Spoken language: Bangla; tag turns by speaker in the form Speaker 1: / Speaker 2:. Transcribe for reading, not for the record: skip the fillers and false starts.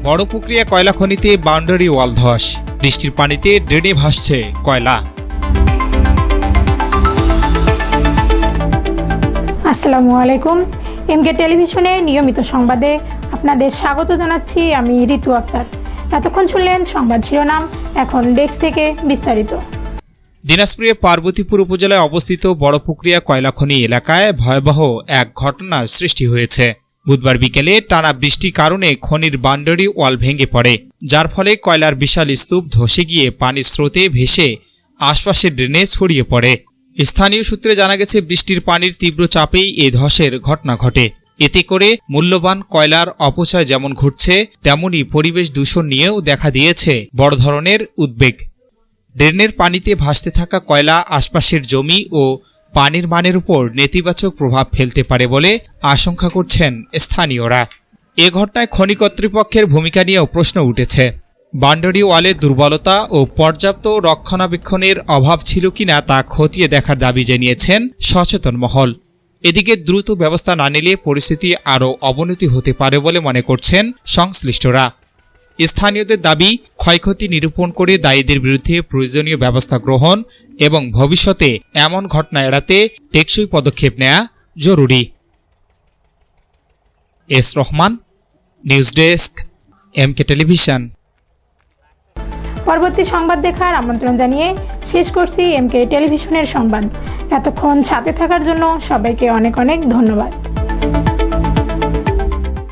Speaker 1: বড়পুকুরিয়া কয়লা খনিতে বাউন্ডারি ওয়াল ধস, বৃষ্টির পানিতে ড্রেনে ভাসছে কয়লা।
Speaker 2: আসসালামু আলাইকুম। এমকে টেলিভিশনের নিয়মিত সংবাদে আপনাদের স্বাগত জানাচ্ছি। আমি ঋতু আক্তার। এতক্ষণ শুনলেন সংবাদ শিরোনাম, এখন ডেস্ক থেকে বিস্তারিত।
Speaker 1: দিনাজপুরের পার্বতীপুর উপজেলায় অবস্থিত বড়পুকুরিয়া কয়লা খনি এলাকায় ভয়াবহ এক ঘটনার সৃষ্টি হয়েছে। বুধবার বিকেলে টানা বৃষ্টির কারণে খনির বাউন্ডারি ওয়াল ভেঙে পড়ে, যার ফলে কয়লার বিশাল স্তূপ ধসে গিয়ে পানির স্রোতে ভেসে আশপাশের ড্রেনে ছড়িয়ে পড়ে। স্থানীয় সূত্রে জানা গেছে, বৃষ্টির পানির তীব্র চাপেই এ ধসের ঘটনা ঘটে। এতে করে মূল্যবান কয়লার অপচয় যেমন ঘটছে, তেমনি পরিবেশ দূষণ নিয়েও দেখা দিয়েছে বড় ধরনের উদ্বেগ। ড্রেনের পানিতে ভাসতে থাকা কয়লা আশপাশের জমি ও পানির মানের উপর নেতিবাচক প্রভাব ফেলতে পারে বলে আশঙ্কা করছেন স্থানীয়রা। এ ঘটনায় খনি কর্তৃপক্ষের ভূমিকা নিয়েও প্রশ্ন উঠেছে। বাউন্ডারি ওয়ালের দুর্বলতা ও পর্যাপ্ত রক্ষণাবেক্ষণের অভাব ছিল কিনা তা খতিয়ে দেখার দাবি জানিয়েছেন সচেতন মহল। এদিকে দ্রুত ব্যবস্থা না নিলে পরিস্থিতি আরও অবনতি হতে পারে বলে মনে করছেন সংশ্লিষ্টরা। স্থানীয়দের দাবি, ক্ষয়ক্ষতি নিরূপণ করে দায়ীদের বিরুদ্ধে প্রয়োজনীয় ব্যবস্থা গ্রহণ এবং ভবিষ্যতে এমন ঘটনা এড়াতে টেকসই পদক্ষেপ নেওয়া জরুরি। S Rahman, news desk, MK television.
Speaker 2: পরবর্তী সংবাদ দেখার আমন্ত্রণ জানিয়ে শেষ করছি এমকে টেলিভিশনের সংবাদ। এতক্ষণ সাথে থাকার জন্য সবাইকে অনেক অনেক ধন্যবাদ।